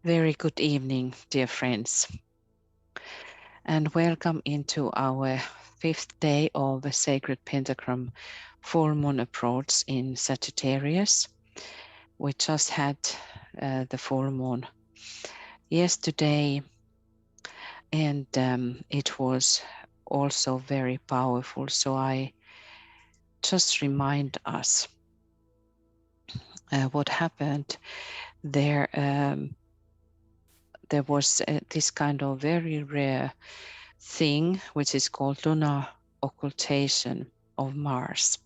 Very good evening, dear friends, and welcome into our fifth day of the Sacred Pentagram full moon approach in Sagittarius. We just had the full moon yesterday, and it was also very powerful. So I just remind us what happened there. There was this kind of very rare thing which is called lunar occultation of Mars,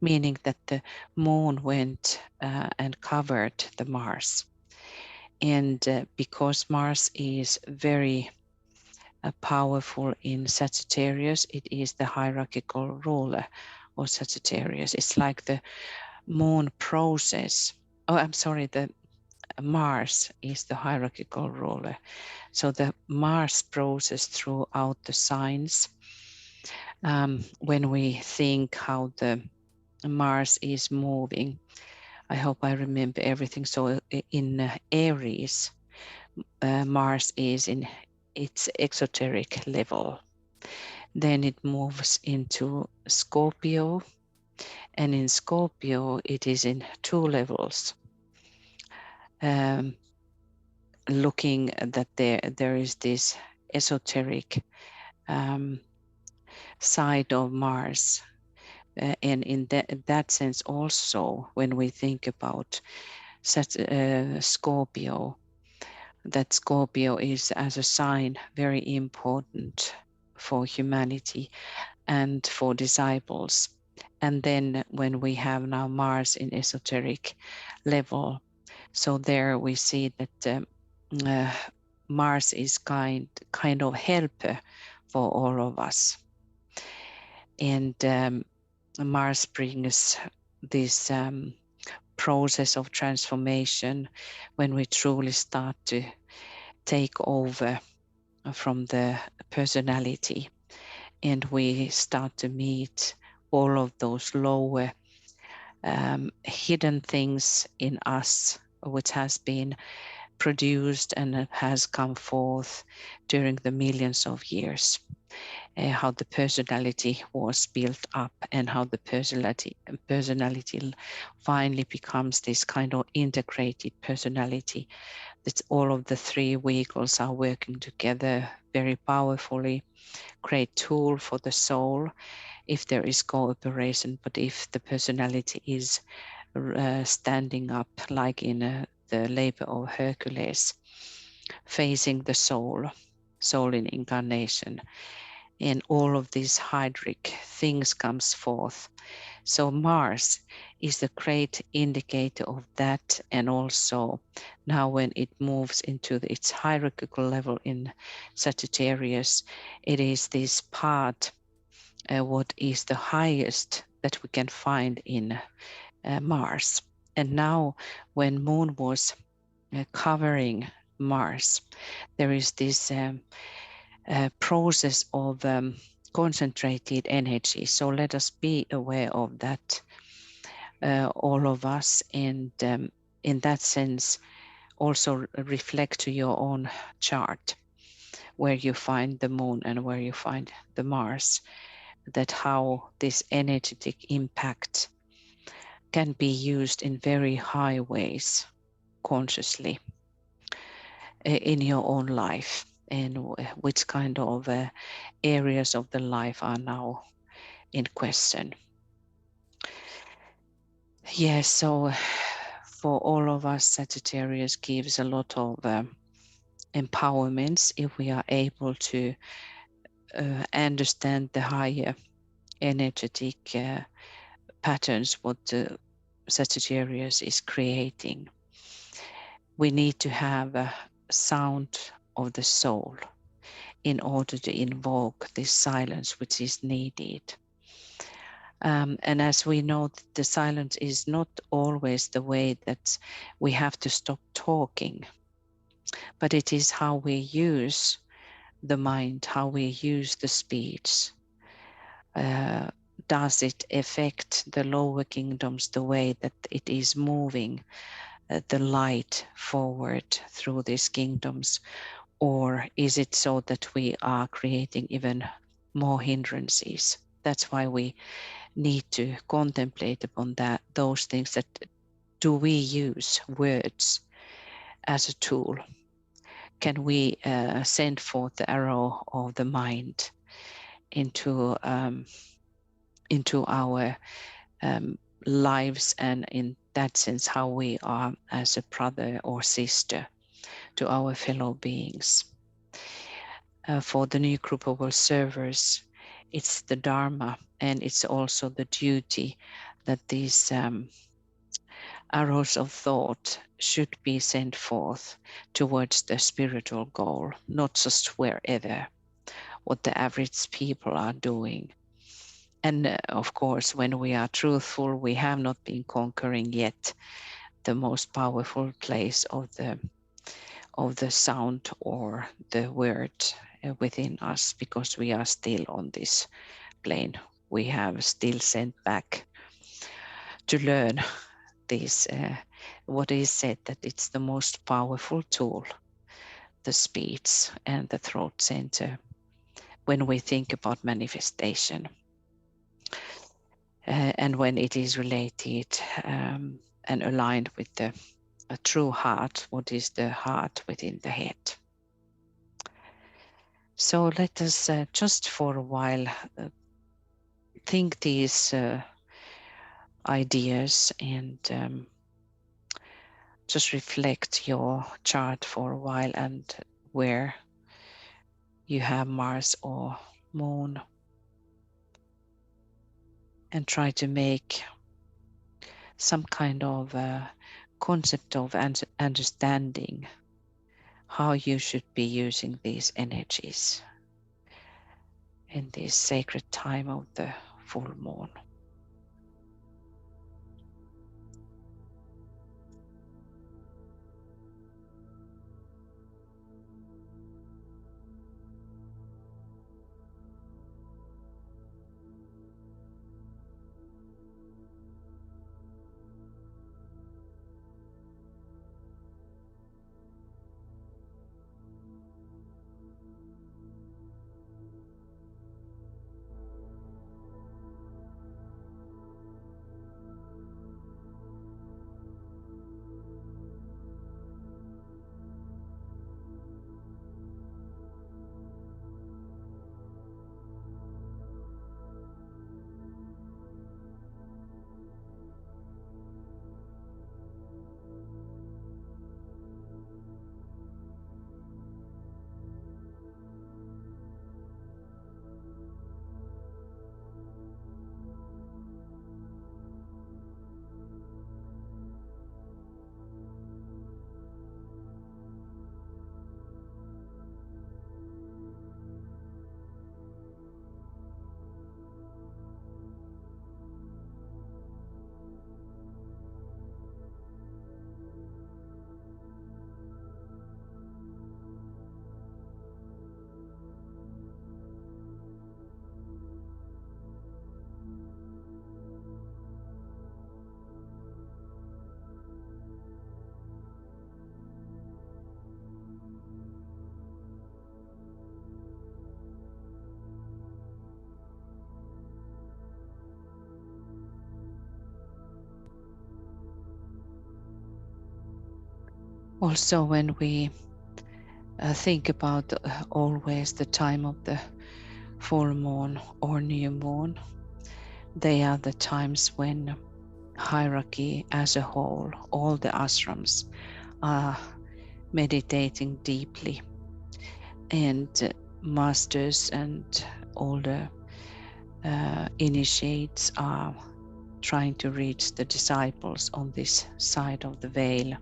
meaning that the moon went and covered the Mars. And because Mars is very powerful in Sagittarius, it is the hierarchical ruler of Sagittarius. It's like the moon process. Oh, I'm sorry, the Mars is the hierarchical ruler. So the Mars process throughout the signs, when we think how the Mars is moving, I hope I remember everything. So in Aries, Mars is in its exoteric level. Then it moves into Scorpio, and in Scorpio it is in two levels. Looking that there is this esoteric side of Mars. And in that sense also, when we think about Scorpio, that Scorpio is as a sign very important for humanity and for disciples. And then when we have now Mars in esoteric level, so there we see that Mars is kind of helper for all of us. And Mars brings this process of transformation when we truly start to take over from the personality, and we start to meet all of those lower hidden things in us which has been produced and has come forth during the millions of years. How the personality was built up and how the personality finally becomes this kind of integrated personality, that all of the three vehicles are working together very powerfully. Great tool for the soul if there is cooperation, but if the personality is standing up like in the labor of Hercules, facing the soul in incarnation, and all of these hydric things comes forth. So Mars is a great indicator of that, and also now when it moves into its hierarchical level in Sagittarius, it is this part, what is the highest that we can find in Mars. And now when Moon was covering Mars, there is this process of concentrated energy. So let us be aware of that, all of us, and in that sense also reflect to your own chart where you find the moon and where you find the Mars, that how this energetic impact can be used in very high ways consciously in your own life, and which kind of areas of the life are now in question. Yes, so for all of us, Sagittarius gives a lot of empowerments if we are able to understand the higher energetic patterns what Sagittarius is creating. We need to have a sound of the soul in order to invoke this silence which is needed. And as we know, the silence is not always the way that we have to stop talking, but it is how we use the mind, how we use the speech. Does it affect the lower kingdoms the way that it is moving the light forward through these kingdoms? Or is it so that we are creating even more hindrances? That's why we need to contemplate upon those things. That do we use words as a tool? Can we send forth the arrow of the mind into our lives, and in that sense how we are as a brother or sister to our fellow beings? For the new group of observers, it's the Dharma, and it's also the duty that these arrows of thought should be sent forth towards the spiritual goal, not just wherever, what the average people are doing. And of course, when we are truthful, we have not been conquering yet the most powerful place of the sound or the word within us, because we are still on this plane. We have still sent back to learn this, what is said that it's the most powerful tool, the speech and the throat center, when we think about manifestation. And when it is related and aligned with a true heart, what is the heart within the head. So let us just for a while think these ideas, and just reflect your chart for a while, and where you have Mars or Moon, and try to make some kind of concept of understanding how you should be using these energies in this sacred time of the full moon. Also, when we think about always the time of the full moon or new moon, they are the times when hierarchy as a whole, all the ashrams, are meditating deeply, and masters and all the initiates are trying to reach the disciples on this side of the veil,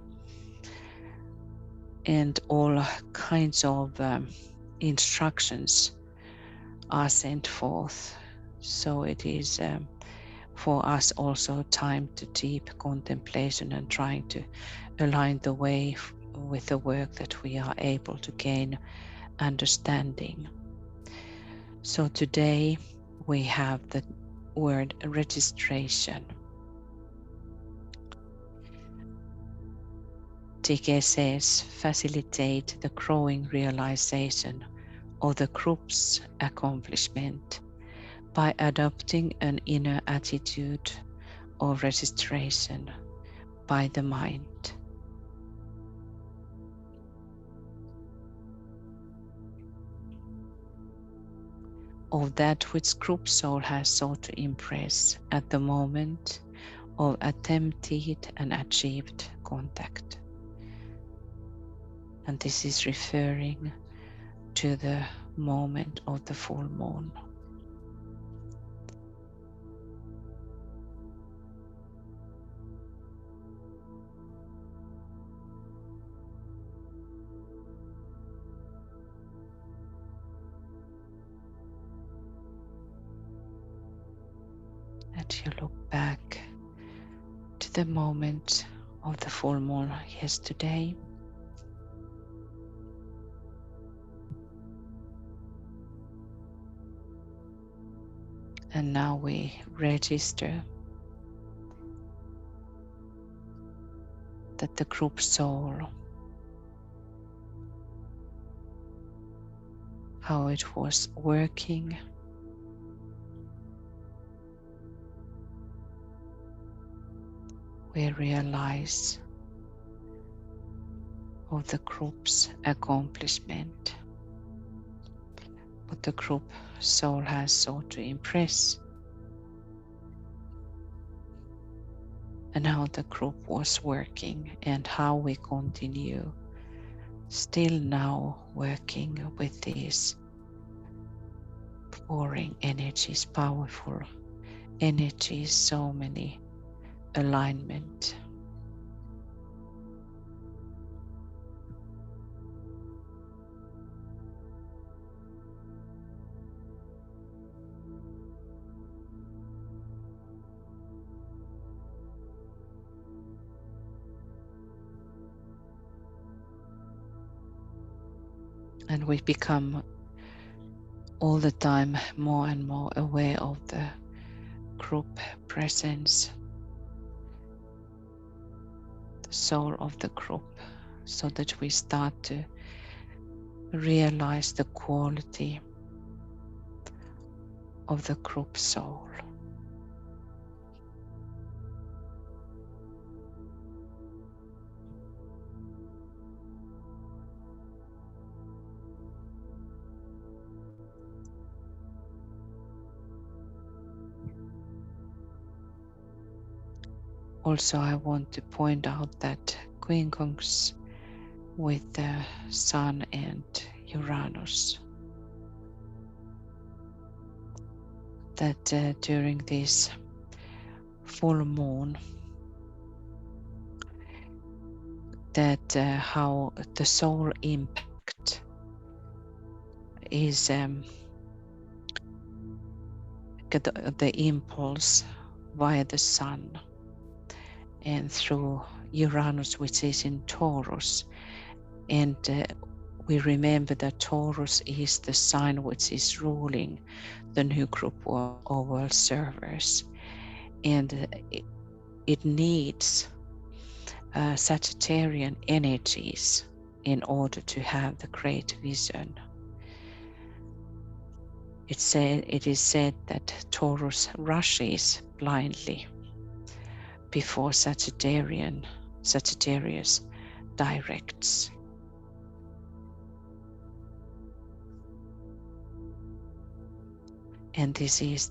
and all kinds of instructions are sent forth. So it is for us also time to deep contemplation and trying to align the way with the work that we are able to gain understanding. So today we have the word registration. TK says facilitate the growing realization of the group's accomplishment by adopting an inner attitude of registration by the mind. Of that which group soul has sought to impress at the moment of attempted and achieved contact. And this is referring to the moment of the full moon. And you look back to the moment of the full moon yesterday. And now we register that the group soul, how it was working, we realize of the group's accomplishment, what the group soul has sought to impress, and how the group was working, and how we continue still now working with these pouring energies, powerful energies, so many alignment. And we become all the time more and more aware of the group presence, the soul of the group, so that we start to realize the quality of the group soul. Also, I want to point out that quincunx with the Sun and Uranus, that during this full moon, that how the soul impact is the impulse via the Sun and through Uranus, which is in Taurus. And we remember that Taurus is the sign which is ruling the new group or world servers. And it needs Sagittarian energies in order to have the great vision. It is said that Taurus rushes blindly before Sagittarius directs. And this is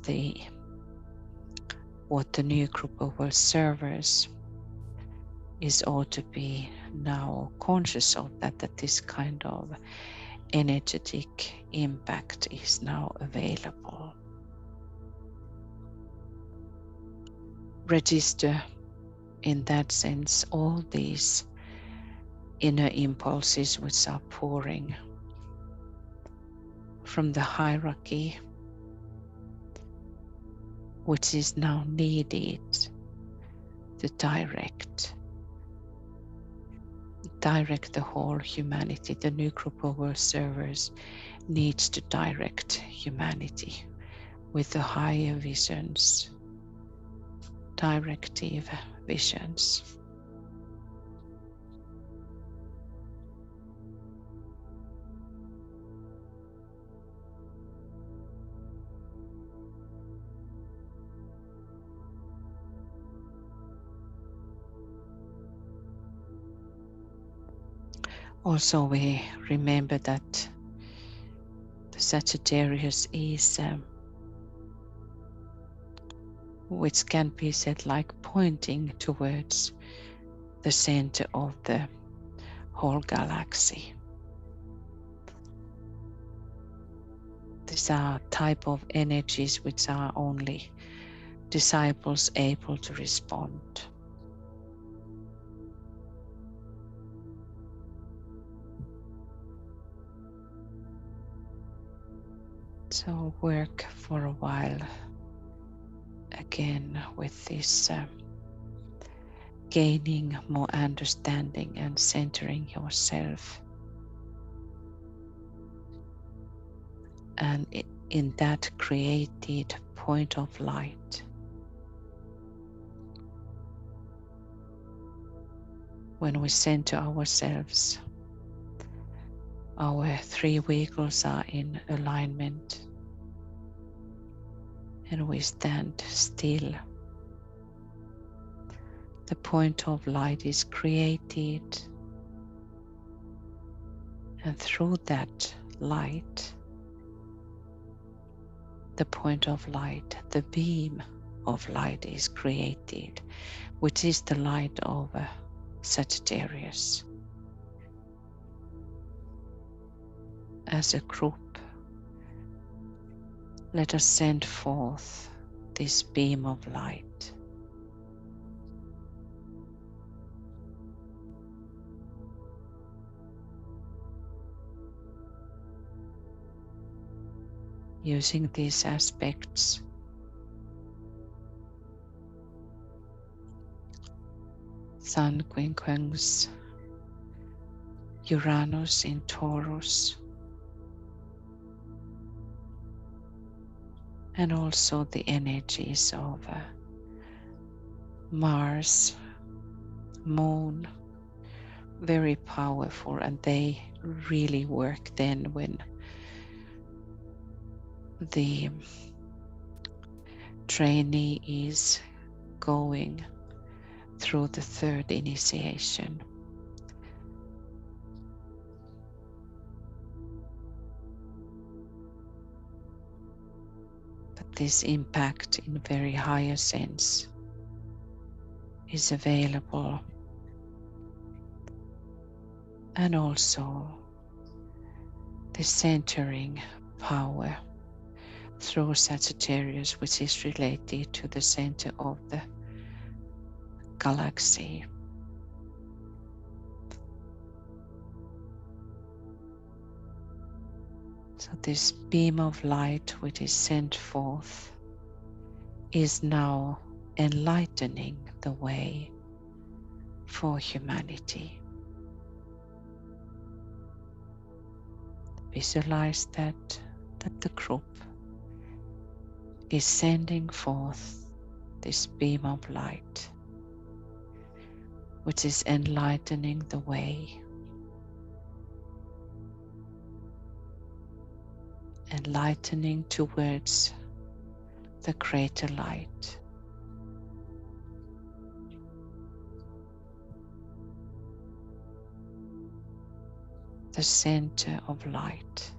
what the new group of world servers is ought to be now conscious of, that this kind of energetic impact is now available. Register in that sense all these inner impulses which are pouring from the hierarchy, which is now needed to direct the whole humanity. The new group of world servers needs to direct humanity with the higher visions, directive visions. Also, we remember that the Sagittarius is, which can be said like pointing towards the center of the whole galaxy. These are type of energies which are only disciples able to respond. So work for a while again with this gaining more understanding and centering yourself. And in that created point of light, when we center ourselves, our three vehicles are in alignment and we stand still. The point of light is created, and through that light, the point of light, the beam of light is created, which is the light of Sagittarius. As a group, let us send forth this beam of light. Using these aspects, Sun quincunx Uranus in Taurus, and also the energies of Mars, Moon, very powerful, and they really work then when the trainee is going through the third initiation. But this impact in very higher sense is available, and also the centering power through Sagittarius, which is related to the center of the galaxy. So this beam of light which is sent forth is now enlightening the way for humanity. Visualize that the group is sending forth this beam of light, which is enlightening the way, enlightening towards the greater light. The center of light.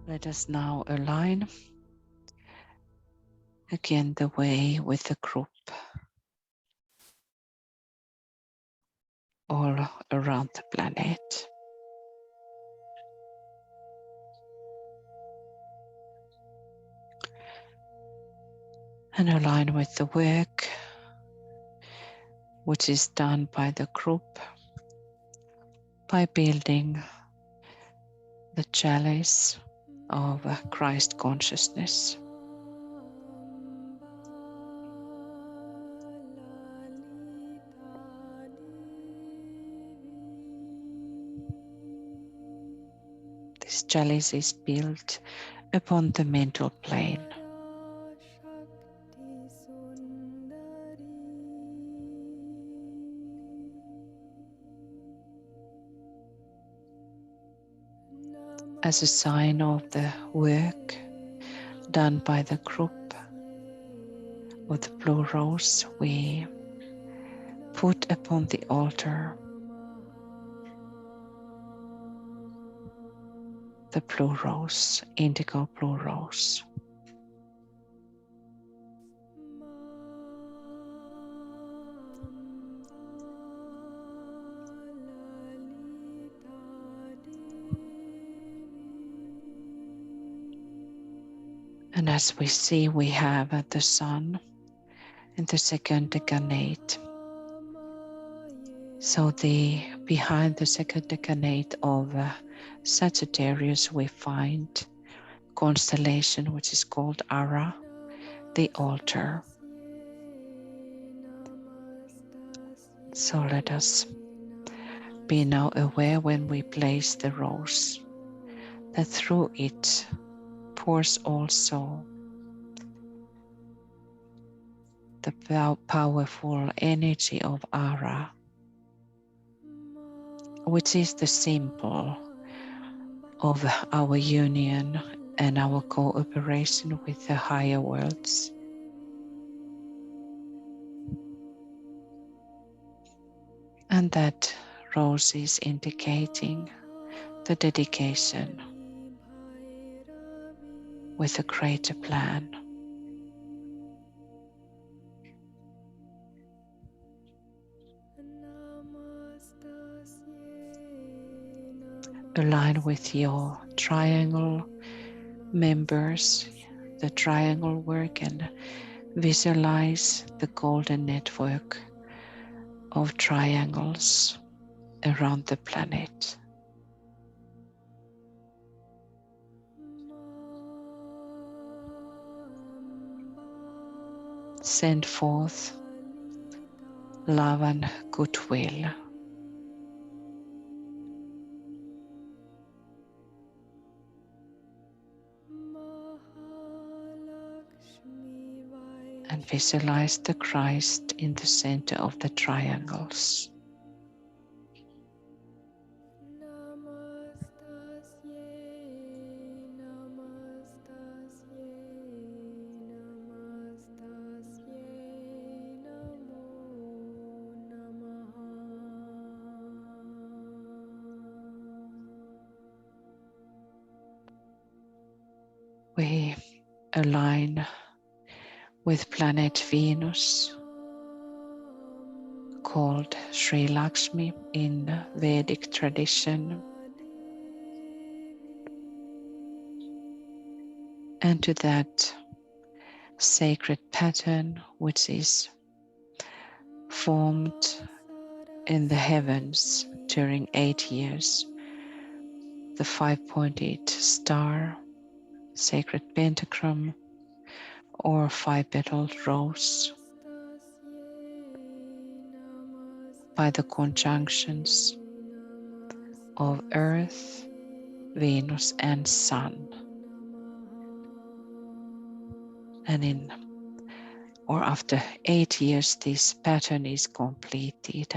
Let us now align again the way with the group all around the planet. And align with the work which is done by the group by building the chalice of Christ consciousness. This chalice is built upon the mental plane. As a sign of the work done by the group of the blue rose, we put upon the altar the blue rose, indigo blue rose. And as we see, we have the sun in the second decanate. So behind the second decanate of Sagittarius, we find constellation which is called Ara, the altar. So let us be now aware when we place the rose that through it pours also the powerful energy of Ara, which is the symbol of our union and our cooperation with the higher worlds. And that rose is indicating the dedication with a greater plan. Align with your triangle members, the triangle work, and visualize the golden network of triangles around the planet. Send forth love and goodwill. And visualize the Christ in the center of the triangles. We align with planet Venus, called Sri Lakshmi in Vedic tradition, and to that sacred pattern which is formed in the heavens during 8 years, the 5-pointed star, sacred pentagram, or 5-petaled rose, by the conjunctions of Earth, Venus, and Sun. And after 8 years, this pattern is completed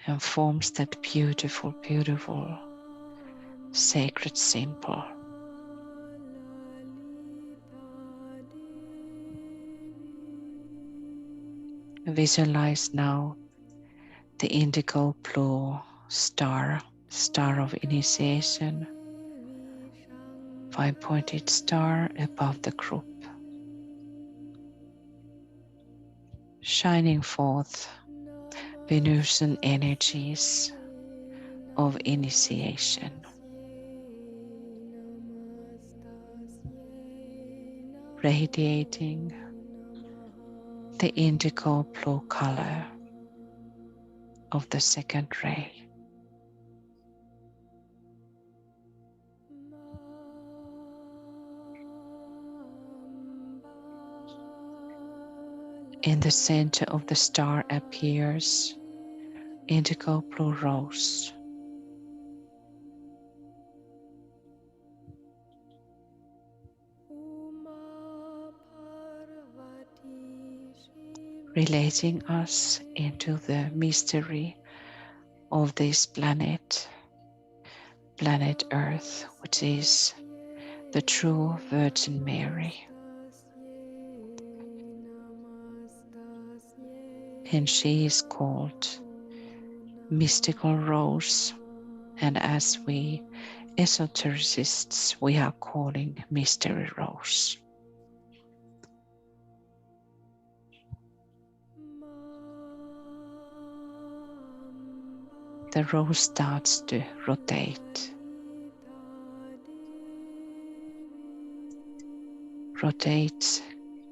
and forms that beautiful, beautiful sacred symbol. Visualize now the indigo blue star, star of initiation, 5-pointed star above the group, shining forth Venusian energies of initiation, radiating the indigo blue color of the second ray. In the center of the star appears indigo blue rose, relating us into the mystery of this planet Earth, which is the true Virgin Mary. And she is called Mystical Rose, and as we esotericists, we are calling Mystery Rose. The rose starts to rotate, rotates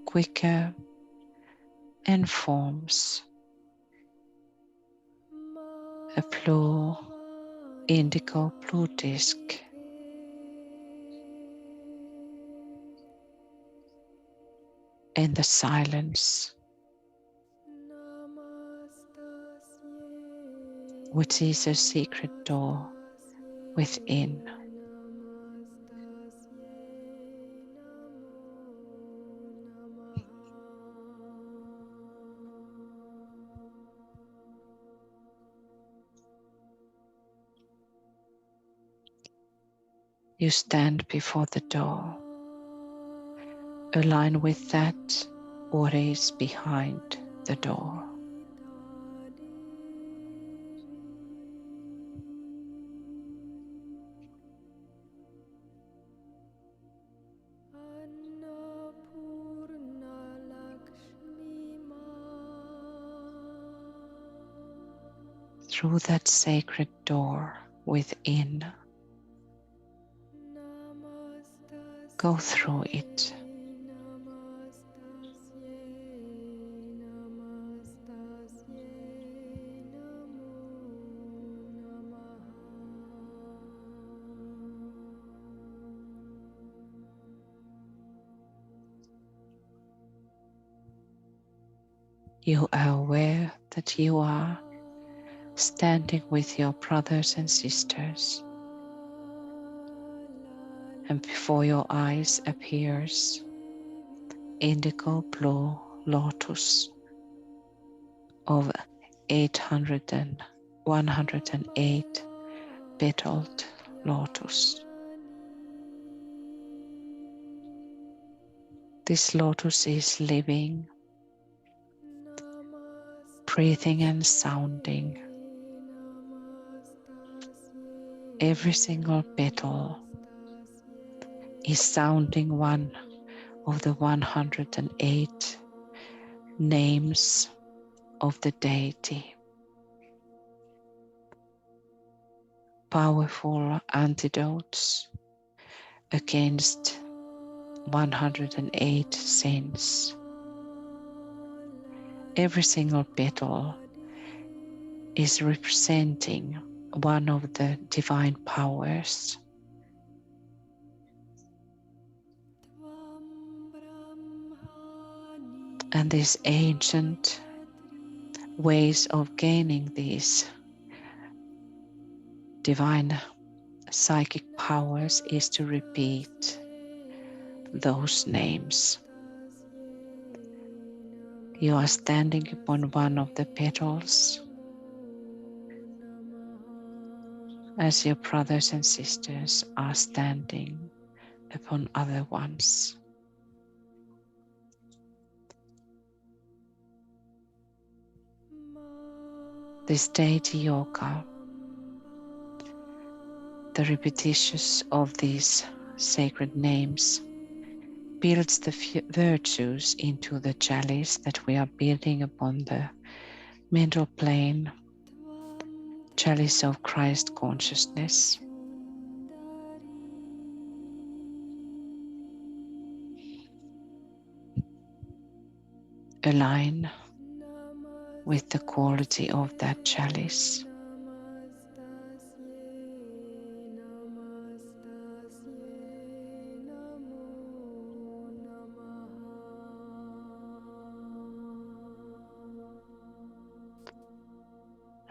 quicker and forms a blue, indigo blue disc. In the silence, which is a secret door within. You stand before the door, align with that what is behind the door. Through that sacred door within, go through it. You are aware that you are standing with your brothers and sisters, and before your eyes appears indigo blue lotus of 108 petaled lotus. This lotus is living, breathing and sounding. Every single petal is sounding one of the 108 names of the deity. Powerful antidotes against 108 sins. Every single petal is representing one of the divine powers. And these ancient ways of gaining these divine psychic powers is to repeat those names. You are standing upon one of the petals as your brothers and sisters are standing upon other ones. This deity yoga, the repetitions of these sacred names builds the virtues into the chalice that we are building upon the mental plane, chalice of Christ consciousness. Align with the quality of that chalice.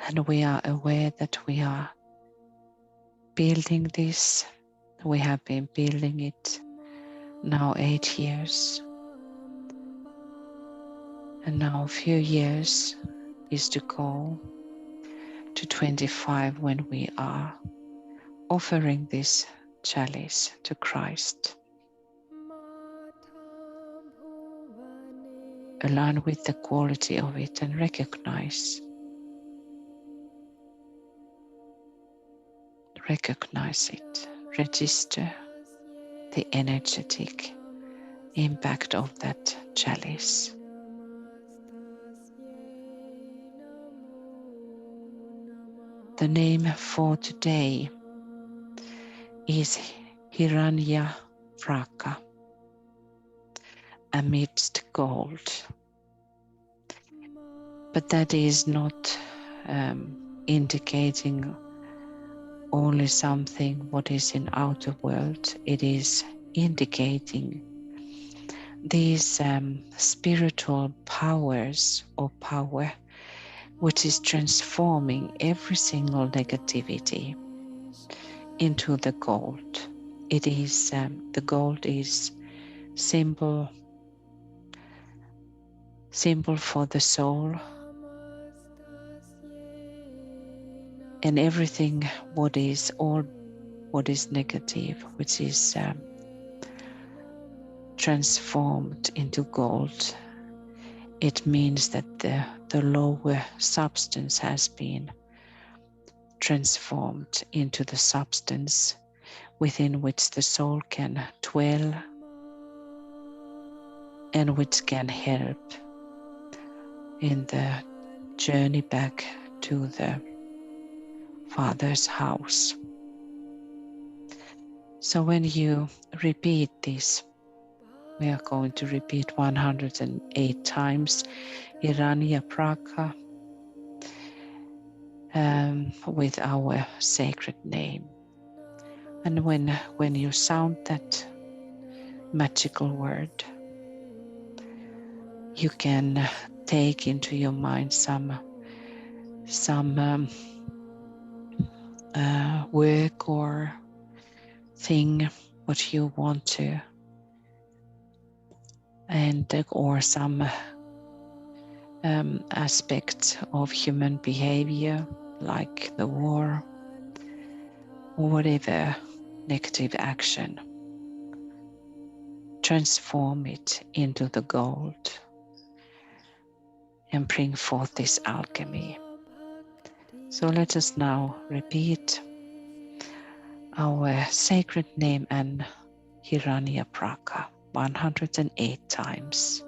And we are aware that we are building this. We have been building it now 8 years. And now a few years is to go to 25 when we are offering this chalice to Christ. Align with the quality of it and recognize it. Register the energetic impact of that chalice. The name for today is Hiranyavaka, amidst gold. But that is not indicating only something what is in outer world. It is indicating these spiritual powers or power which is transforming every single negativity into the gold. It is the gold is symbol for the soul, and everything what is negative, which is transformed into gold. It means that the lower substance has been transformed into the substance within which the soul can dwell and which can help in the journey back to the Father's house. So when you repeat this, we are going to repeat 108 times Hiranyavaka with our sacred name. And when you sound that magical word, you can take into your mind some work or thing what you want to, and or some aspect of human behavior like the war or whatever negative action. Transform it into the gold and bring forth this alchemy. So let us now repeat our sacred name and Hiranyavaka 108 times.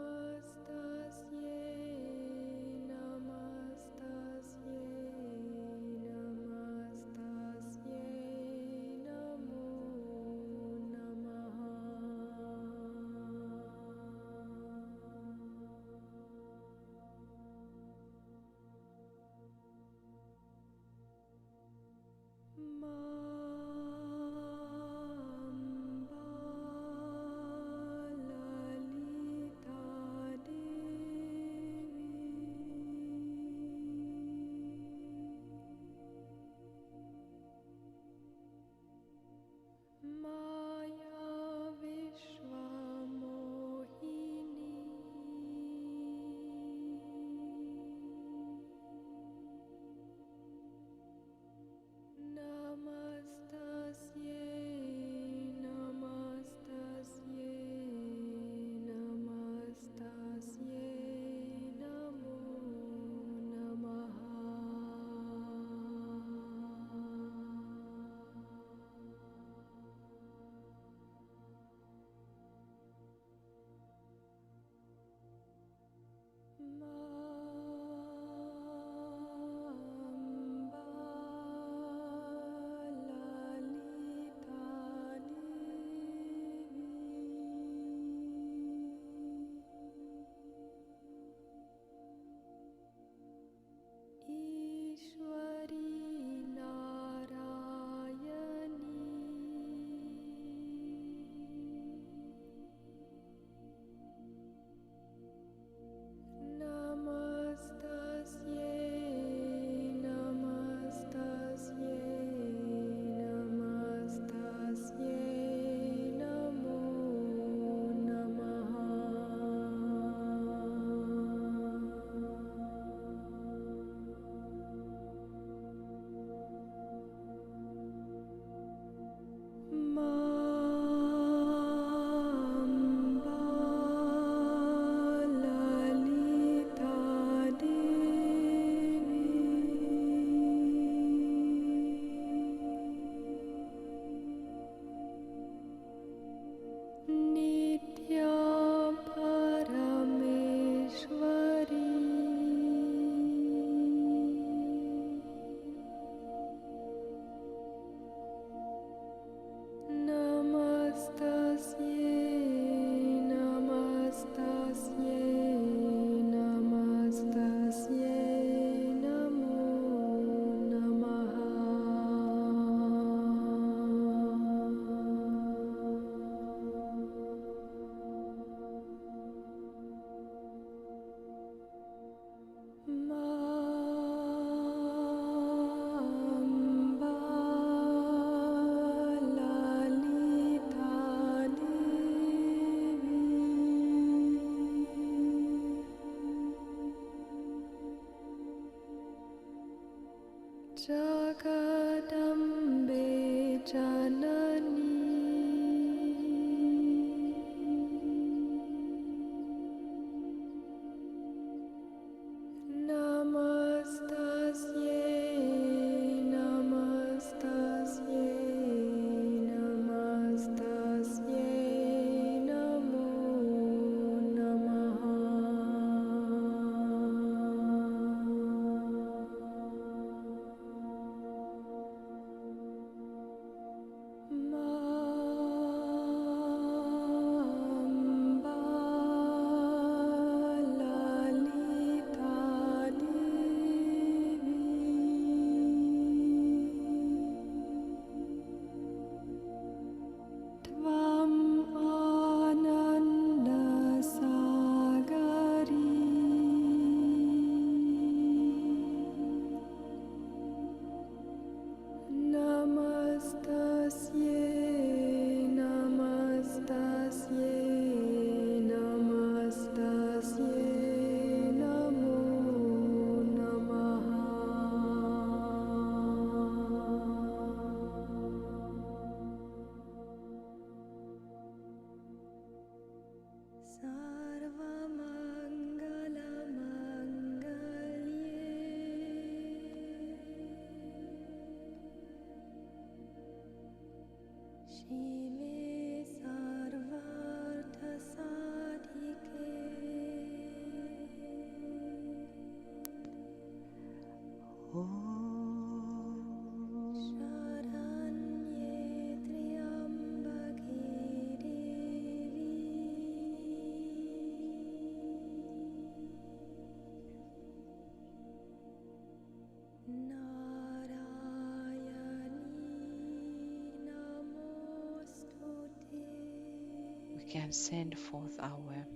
We can send forth our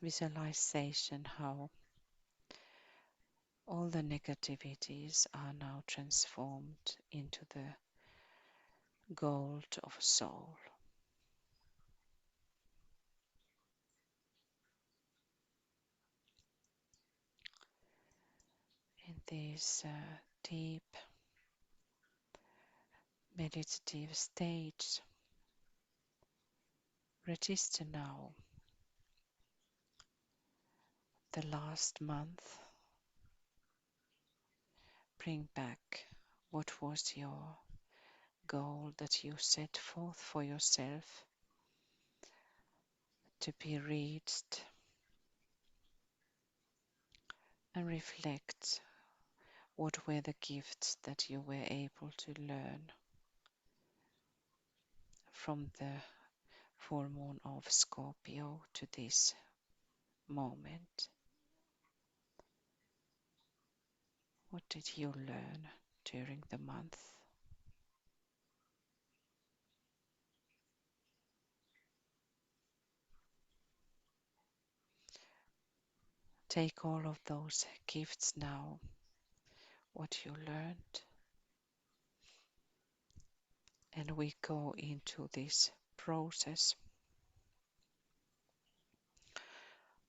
visualization how all the negativities are now transformed into the gold of soul. In this deep meditative state, register now the last month. Bring back what was your goal that you set forth for yourself to be reached, and reflect what were the gifts that you were able to learn from the full moon of Scorpio to this moment. What did you learn during the month? Take all of those gifts now, what you learned, and we go into this process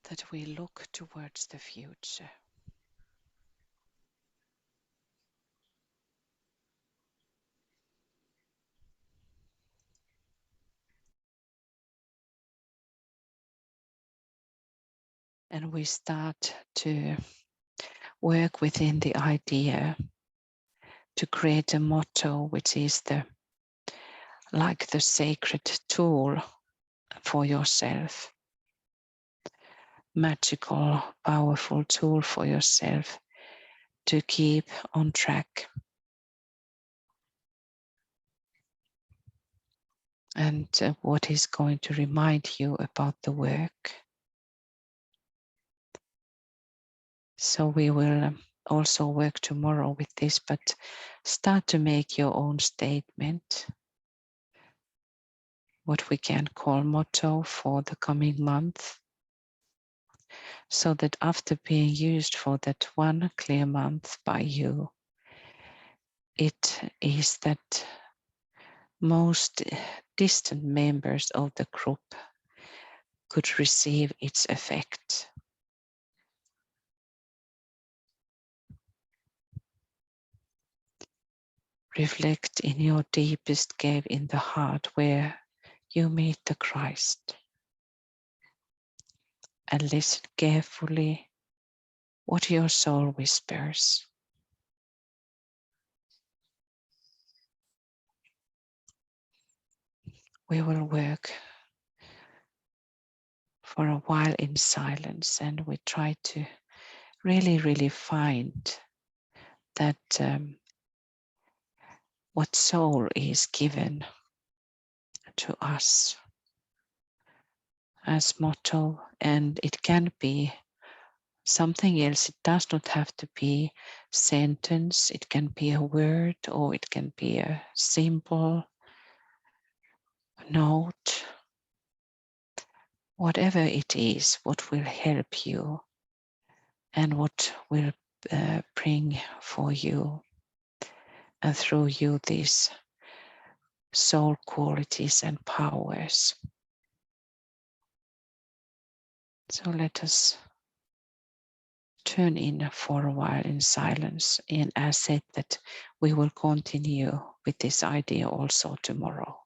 that we look towards the future. And we start to work within the idea to create a motto which is like the sacred tool for yourself, magical, powerful tool for yourself to keep on track. And what is going to remind you about the work. So we will also work tomorrow with this, but start to make your own statement, what we can call motto for the coming month, so that after being used for that one clear month by you, it is that most distant members of the group could receive its effect. Reflect in your deepest cave in the heart where you meet the Christ, and listen carefully what your soul whispers. We will work for a while in silence, and we try to really find that what soul is given to us as motto, and it can be something else. It does not have to be sentence. It can be a word, or it can be a symbol, a note, whatever it is, what will help you and what will bring for you and through you these soul qualities and powers. So let us tune in for a while in silence, and as said that we will continue with this idea also tomorrow.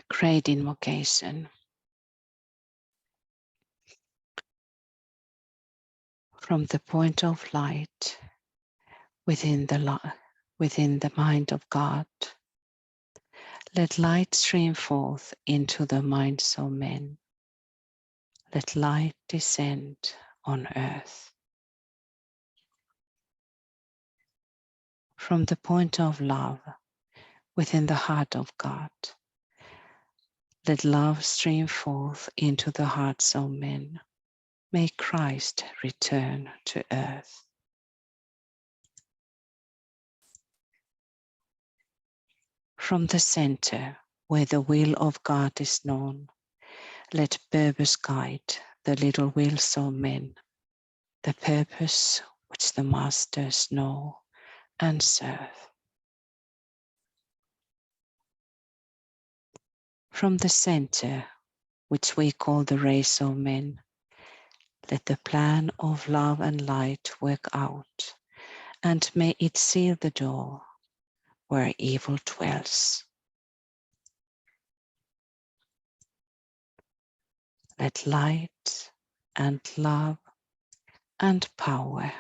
Great invocation. From the point of light within the mind of God, let light stream forth into the minds of men. Let light descend on earth. From the point of love within the heart of God, let love stream forth into the hearts of men. May Christ return to earth. From the center, where the will of God is known, let purpose guide the little wills of men, the purpose which the masters know and serve. From the center, which we call the race of men, let the plan of love and light work out, and may it seal the door where evil dwells. Let light and love and power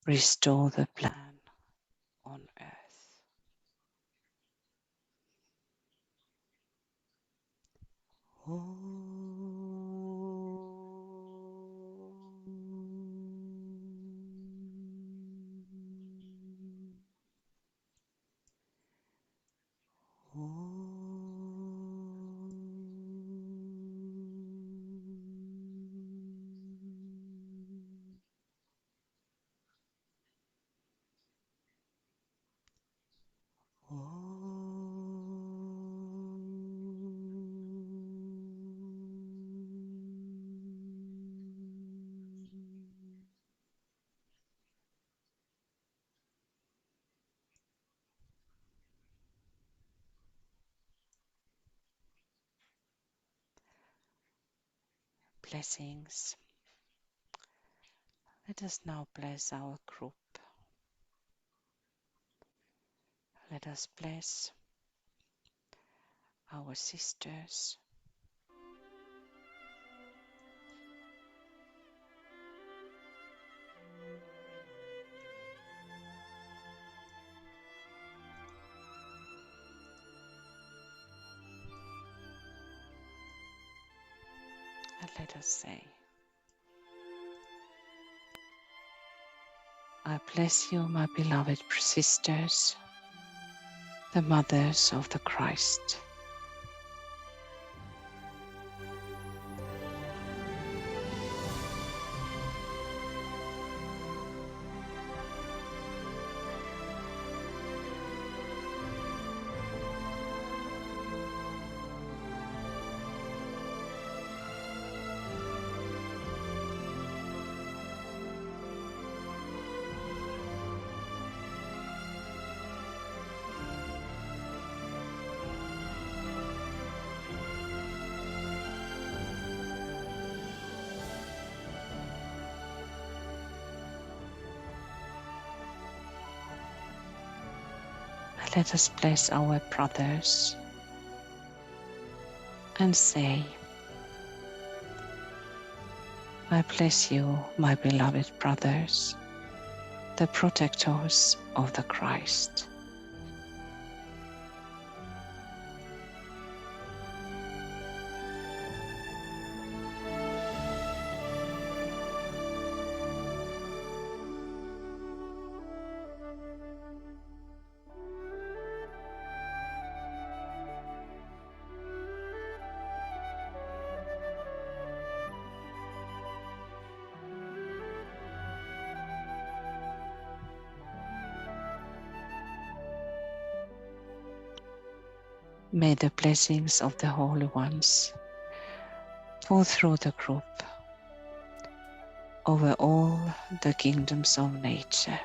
restore the plan on earth. Blessings. Let us now bless our group. Let us bless our sisters. And let us say, I bless you, my beloved sisters, the mothers of the Christ. Let us bless our brothers and say, I bless you, my beloved brothers, the protectors of the Christ. May the blessings of the Holy Ones pour through the group over all the kingdoms of nature.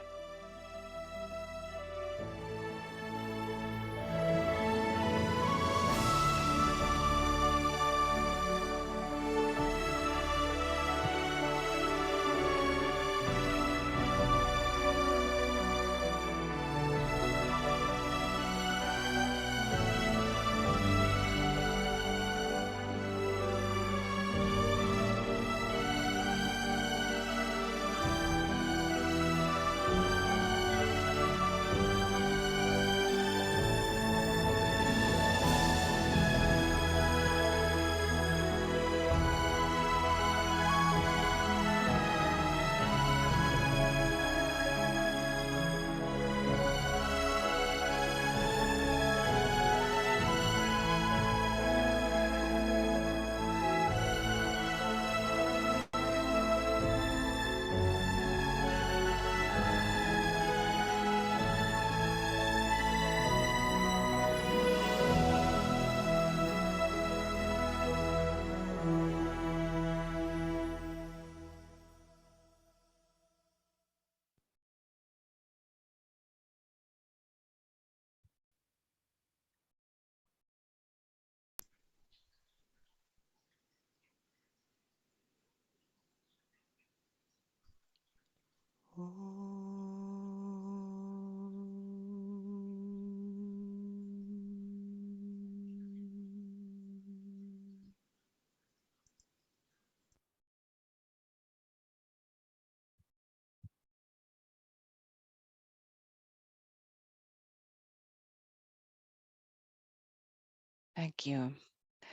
Thank you,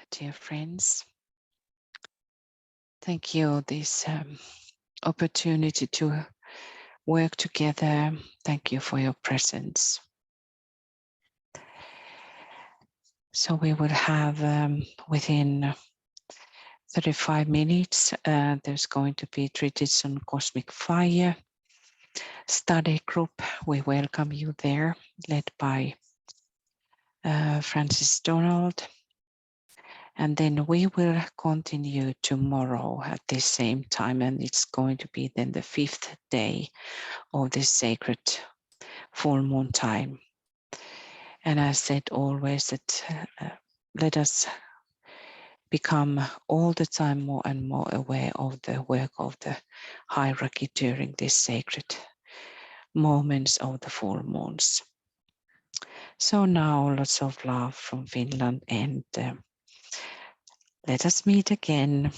dear friends. Thank you this opportunity to work together. Thank you for your presence. So we will have within 35 minutes, there's going to be Treatise on Cosmic Fire study group. We welcome you there, led by Francis Donald. And then we will continue tomorrow at the same time, and it's going to be then the 5th day of this sacred full moon time. And I said always that let us become all the time more and more aware of the work of the hierarchy during these sacred moments of the full moons. So now lots of love from Finland, and let us meet again.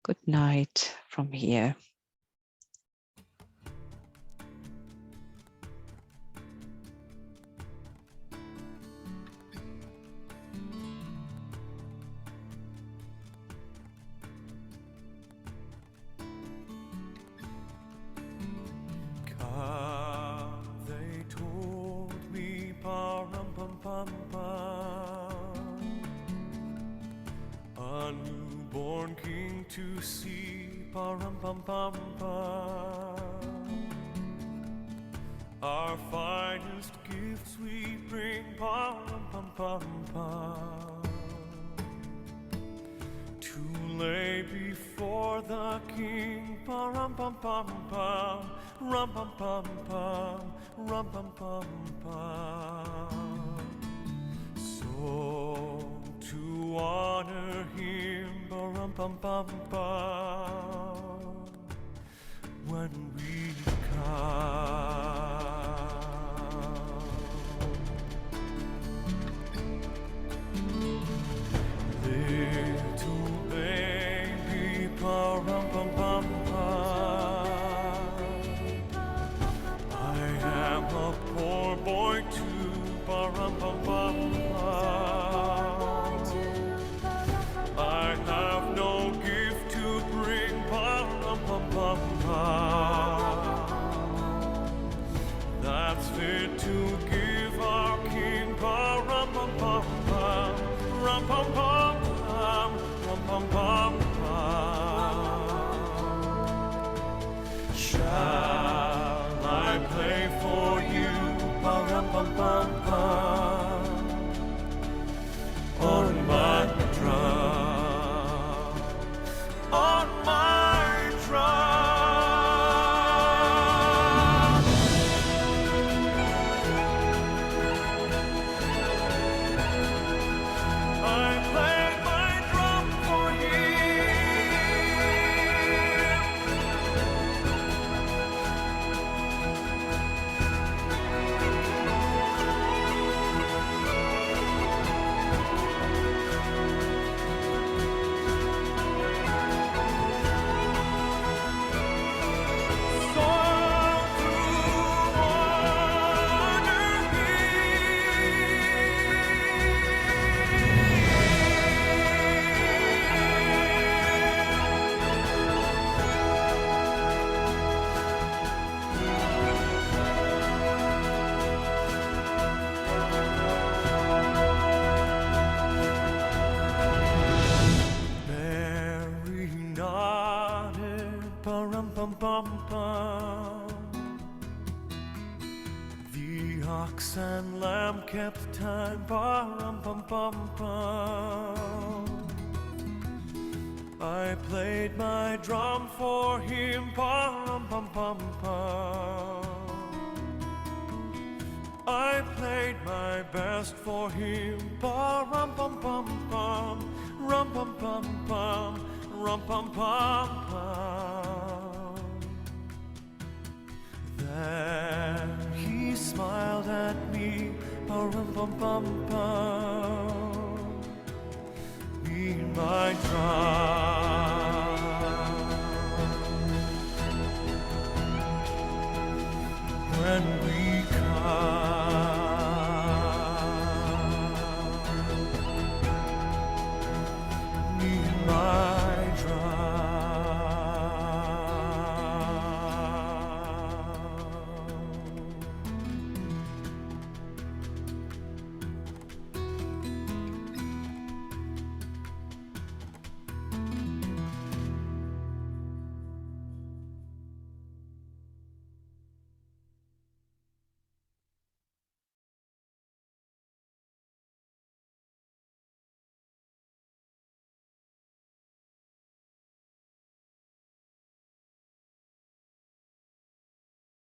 Good night from here. They told me, a newborn king to see, our finest gifts we bring, to lay before the king, so to honor him, when we come. Little baby, I am a poor boy too, I have no gift to bring, that's fit to give our king, shall I play for you, on my drum, on my drum. I play my drum for him. The ox and lamb kept time, I played my drum for him, I played my best for him, And he smiled at me, ba-rum-bum-bum-bum. In my dry